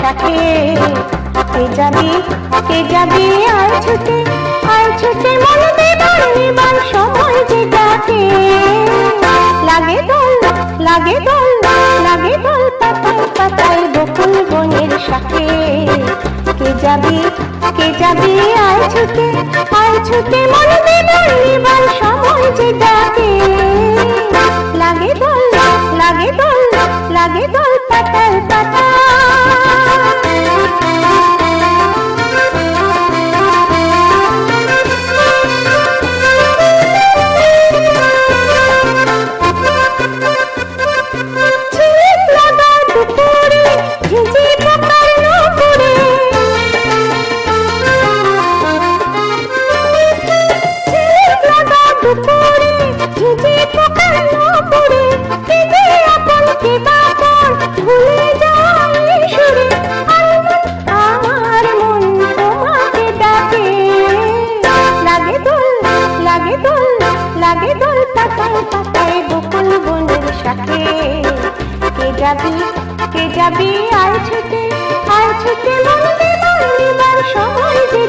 শাখে। কে যাবি আয় ছুটে মন দেবার নিবার সময় যে ডাকে। লাগে দোল পাতায় পাতায় বকুল বনের শাখে। কে যাবি আয় ছুটে মন দেবার নিবার সময় যে ডাকে। লাগে দোল পাতায় পাতায়। লাগে দোল পাতায় পাতায় বকুল বনের শাখে। কে যাবি আয় ছুটে মন দেবার নিবার সময় যে